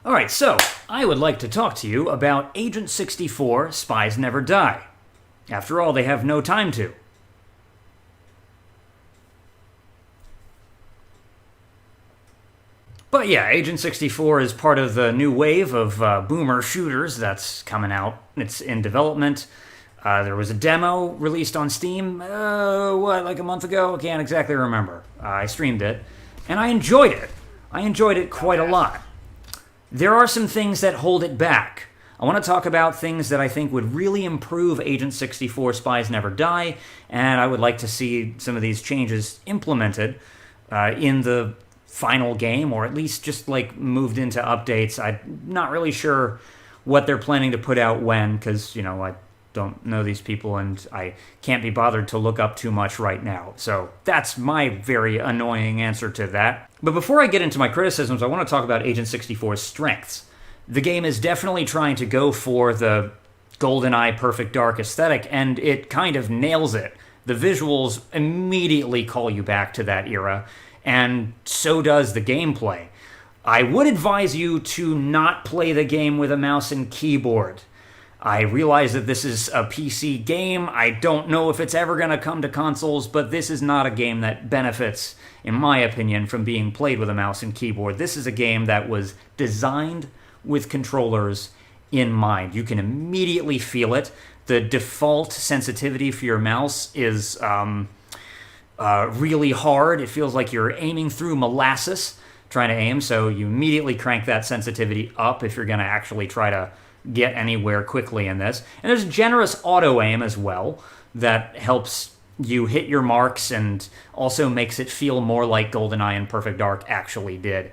Alright, so I would like to talk to you about Agent 64 Spies Never Die. After all, they have no time to. But yeah, Agent 64 is part of the new wave of boomer shooters that's coming out. It's in development. There was a demo released on Steam, like a month ago? I can't exactly remember. I streamed it, and I enjoyed it. I enjoyed it quite a lot. There are some things that hold it back. I want to talk about things that I think would really improve Agent 64 Spies Never Die, and I would like to see some of these changes implemented in the final game, or at least just like moved into updates. I'm not really sure what they're planning to put out when, because, I don't know these people and I can't be bothered to look up too much right now. So that's my very annoying answer to that. But before I get into my criticisms, I want to talk about Agent 64's strengths. The game is definitely trying to go for the Goldeneye Perfect Dark aesthetic, and it kind of nails it. The visuals immediately call you back to that era, and so does the gameplay. I would advise you to not play the game with a mouse and keyboard. I realize that this is a PC game. I don't know if it's ever going to come to consoles, but this is not a game that benefits, in my opinion, from being played with a mouse and keyboard. This is a game that was designed with controllers in mind. You can immediately feel it. The default sensitivity for your mouse is really hard. It feels like you're aiming through molasses trying to aim, so you immediately crank that sensitivity up if you're going to actually try to get anywhere quickly in this. And there's generous auto-aim as well that helps you hit your marks and also makes it feel more like Goldeneye and Perfect Dark actually did.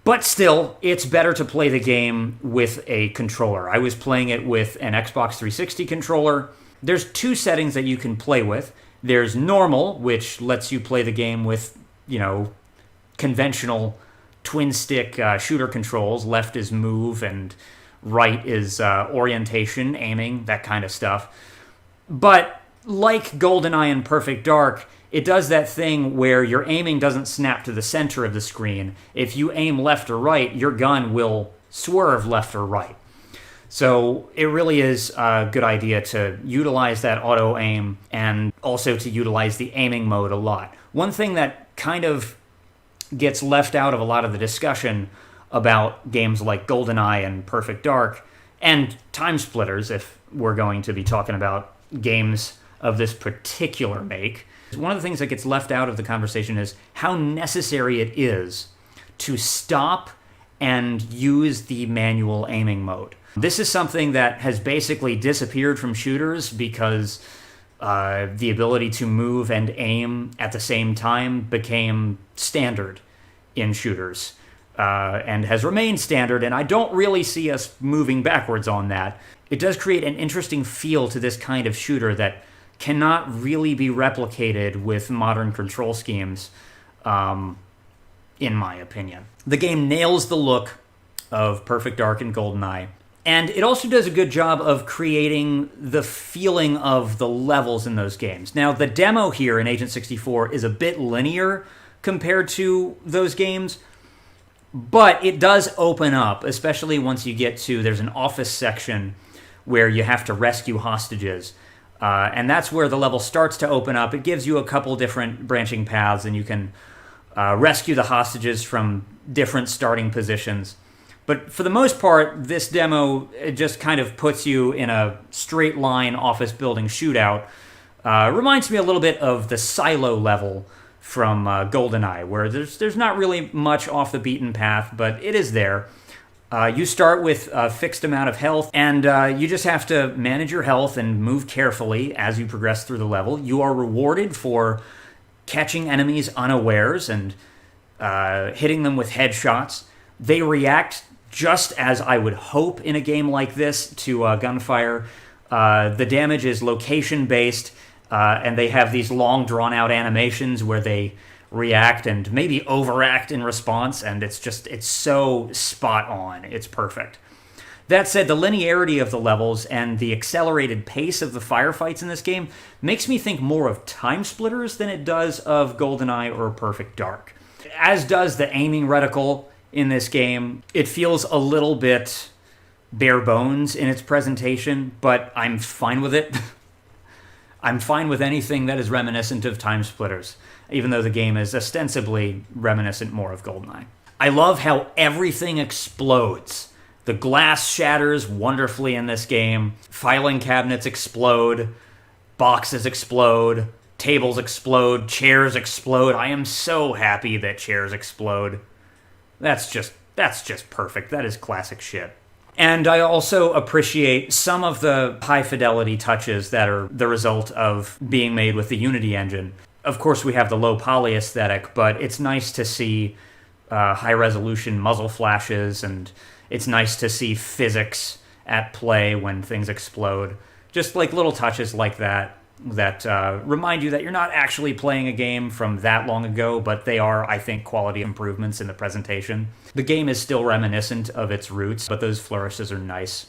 But still, it's better to play the game with a controller. I was playing it with an Xbox 360 controller. There's two settings that you can play with. There's normal, which lets you play the game with, conventional twin-stick shooter controls. Left is move and right is orientation, aiming, that kind of stuff. But like Goldeneye and Perfect Dark, it does that thing where your aiming doesn't snap to the center of the screen. If you aim left or right, your gun will swerve left or right. So it really is a good idea to utilize that auto-aim and also to utilize the aiming mode a lot. One thing that kind of gets left out of a lot of the discussion about games like GoldenEye and Perfect Dark, and Time Splitters, if we're going to be talking about games of this particular make, one of the things that gets left out of the conversation is how necessary it is to stop and use the manual aiming mode. This is something that has basically disappeared from shooters because the ability to move and aim at the same time became standard in shooters and has remained standard, and I don't really see us moving backwards on that. It does create an interesting feel to this kind of shooter that cannot really be replicated with modern control schemes, in my opinion. The game nails the look of Perfect Dark and GoldenEye, and it also does a good job of creating the feeling of the levels in those games. Now, the demo here in Agent 64 is a bit linear compared to those games, but it does open up, especially once you get to, there's an office section where you have to rescue hostages. And that's where the level starts to open up. It gives you a couple different branching paths, and you can rescue the hostages from different starting positions. But for the most part, this demo, it just kind of puts you in a straight line office building shootout. Reminds me a little bit of the silo level from GoldenEye, where there's not really much off the beaten path, but it is there. You start with a fixed amount of health, and you just have to manage your health and move carefully as you progress through the level. You are rewarded for catching enemies unawares and hitting them with headshots. They react just as I would hope in a game like this to gunfire. The damage is location-based, and they have these long, drawn-out animations where they react and maybe overact in response, and it's so spot on. It's perfect. That said, the linearity of the levels and the accelerated pace of the firefights in this game makes me think more of Time Splitters than it does of GoldenEye or Perfect Dark. As does the aiming reticle. in this game. It feels a little bit bare bones in its presentation, but I'm fine with it. I'm fine with anything that is reminiscent of Time Splitters, even though the game is ostensibly reminiscent more of Goldeneye. I love how everything explodes. The glass shatters wonderfully in this game. Filing cabinets explode. Boxes explode. Tables explode. Chairs explode. I am so happy that chairs explode. That's just perfect. That is classic shit. And I also appreciate some of the high-fidelity touches that are the result of being made with the Unity engine. Of course, we have the low-poly aesthetic, but it's nice to see high-resolution muzzle flashes, and it's nice to see physics at play when things explode. Just like little touches like that remind you that you're not actually playing a game from that long ago, but they are, I think, quality improvements in the presentation. The game is still reminiscent of its roots, but those flourishes are nice.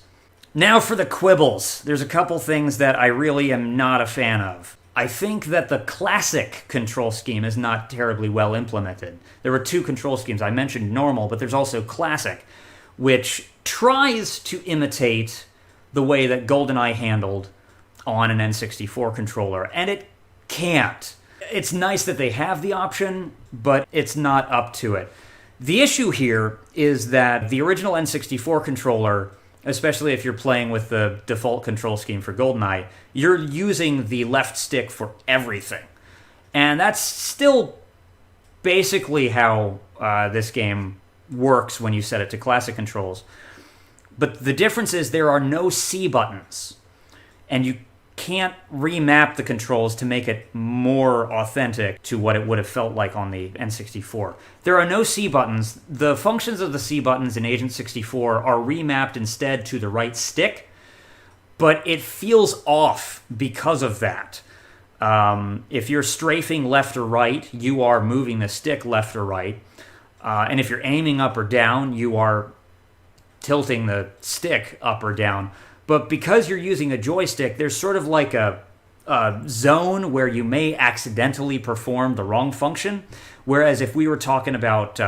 Now for the quibbles. There's a couple things that I really am not a fan of. I think that the classic control scheme is not terribly well implemented. There were two control schemes. I mentioned normal, but there's also classic, which tries to imitate the way that Goldeneye handled on an N64 controller, and it can't. It's nice that they have the option, but it's not up to it. The issue here is that the original N64 controller, especially if you're playing with the default control scheme for Goldeneye, you're using the left stick for everything. And that's still basically how this game works when you set it to classic controls. But the difference is there are no C buttons, and you can't remap the controls to make it more authentic to what it would have felt like on the N64. There are no C buttons. The functions of the C buttons in Agent 64 are remapped instead to the right stick, but it feels off because of that. If you're strafing left or right, you are moving the stick left or right. And if you're aiming up or down, you are tilting the stick up or down. But because you're using a joystick, there's sort of like a zone where you may accidentally perform the wrong function. Whereas if we were talking about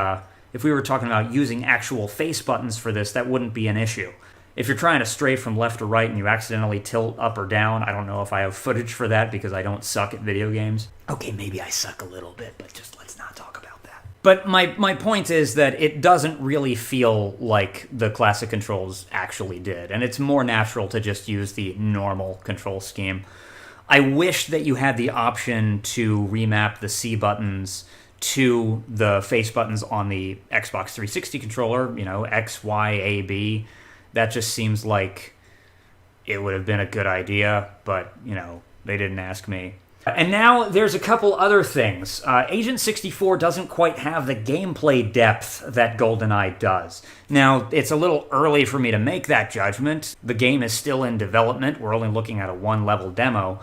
using actual face buttons for this, that wouldn't be an issue. If you're trying to strafe from left to right and you accidentally tilt up or down, I don't know if I have footage for that because I don't suck at video games. Okay, maybe I suck a little bit, but just let's not talk about that. But my point is that it doesn't really feel like the classic controls actually did, and it's more natural to just use the normal control scheme. I wish that you had the option to remap the C buttons to the face buttons on the Xbox 360 controller, X, Y, A, B. That just seems like it would have been a good idea, but, they didn't ask me. And now there's a couple other things. Agent 64 doesn't quite have the gameplay depth that GoldenEye does. Now, it's a little early for me to make that judgment. The game is still in development. We're only looking at a one-level demo.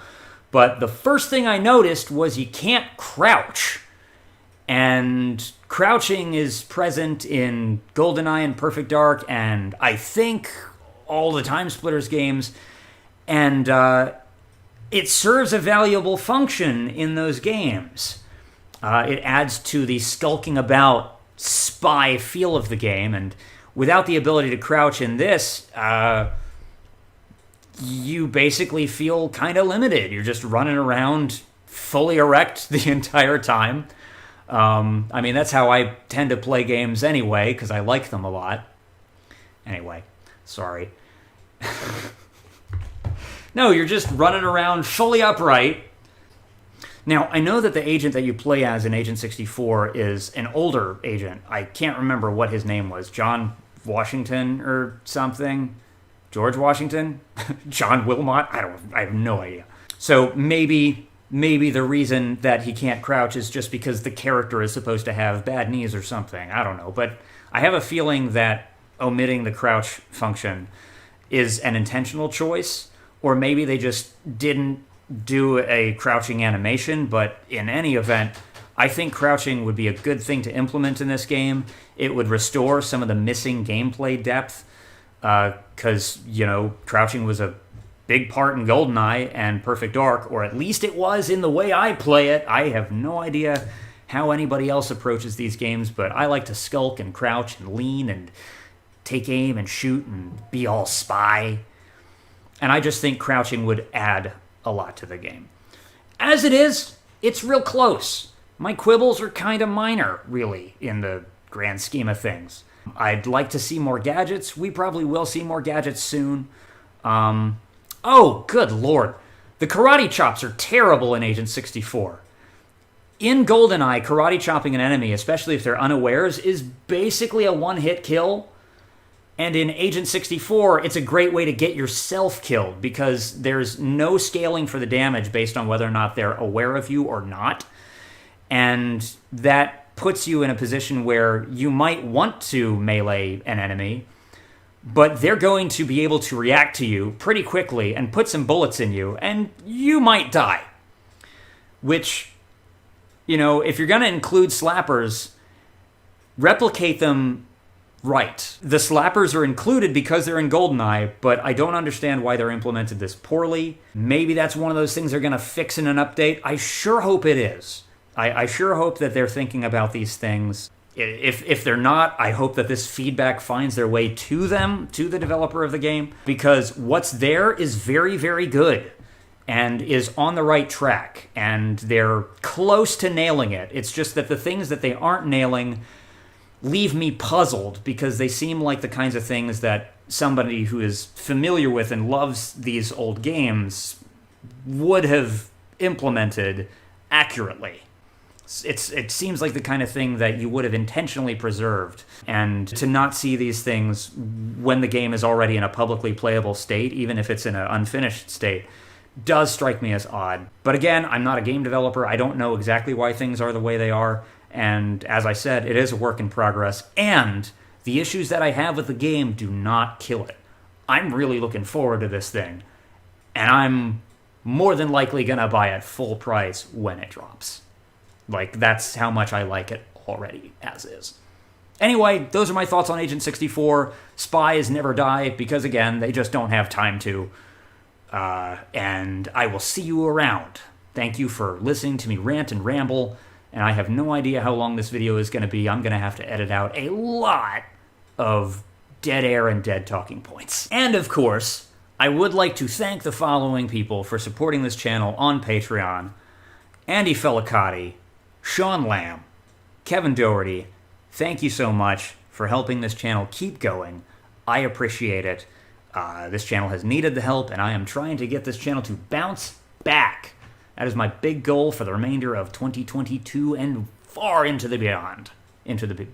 But the first thing I noticed was you can't crouch. And crouching is present in GoldenEye and Perfect Dark, and I think all the Time Splitters games. And it serves a valuable function in those games. It adds to the skulking about spy feel of the game, and without the ability to crouch in this, you basically feel kind of limited. You're just running around fully erect the entire time. That's how I tend to play games anyway, because I like them a lot. Anyway, sorry. No, you're just running around fully upright. Now, I know that the agent that you play as in Agent 64 is an older agent. I can't remember what his name was. John Washington or something? George Washington? John Wilmot? I have no idea. So maybe the reason that he can't crouch is just because the character is supposed to have bad knees or something. I don't know. But I have a feeling that omitting the crouch function is an intentional choice, or maybe they just didn't do a crouching animation. But in any event, I think crouching would be a good thing to implement in this game. It would restore some of the missing gameplay depth, because, crouching was a big part in GoldenEye and Perfect Dark, or at least it was in the way I play it. I have no idea how anybody else approaches these games, but I like to skulk and crouch and lean and take aim and shoot and be all spy. And I just think crouching would add a lot to the game. As it is, it's real close. My quibbles are kind of minor, really, in the grand scheme of things. I'd like to see more gadgets. We probably will see more gadgets soon. Oh, good lord. The karate chops are terrible in Agent 64. In Goldeneye, karate chopping an enemy, especially if they're unawares, is basically a one-hit kill. And in Agent 64, it's a great way to get yourself killed because there's no scaling for the damage based on whether or not they're aware of you or not. And that puts you in a position where you might want to melee an enemy, but they're going to be able to react to you pretty quickly and put some bullets in you, and you might die. Which, if you're going to include slappers, replicate them right. The slappers are included because they're in Goldeneye, but I don't understand why they're implemented this poorly. Maybe that's one of those things they're going to fix in an update. I sure hope it is. I sure hope that they're thinking about these things. If they're not, I hope that this feedback finds their way to them, to the developer of the game, because what's there is very, very good and is on the right track, and they're close to nailing it. It's just that the things that they aren't nailing leave me puzzled because they seem like the kinds of things that somebody who is familiar with and loves these old games would have implemented accurately. It seems like the kind of thing that you would have intentionally preserved, and to not see these things when the game is already in a publicly playable state, even if it's in an unfinished state, does strike me as odd. But again, I'm not a game developer. I don't know exactly why things are the way they are, and as I said, it is a work in progress, and the issues that I have with the game do not kill it. I'm really looking forward to this thing, and I'm more than likely gonna buy it full price when it drops. That's how much I like it already, as is. Anyway, those are my thoughts on Agent 64. Spies Never Die, because again, they just don't have time to. And I will see you around. Thank you for listening to me rant and ramble, and I have no idea how long this video is going to be. I'm going to have to edit out a lot of dead air and dead talking points. And of course, I would like to thank the following people for supporting this channel on Patreon: Andy Felicati, Sean Lamb, Kevin Doherty. Thank you so much for helping this channel keep going. I appreciate it. This channel has needed the help, and I am trying to get this channel to bounce back. That is my big goal for the remainder of 2022 and far into the beyond. Into the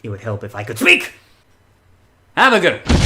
It would help if I could speak! Have a good one.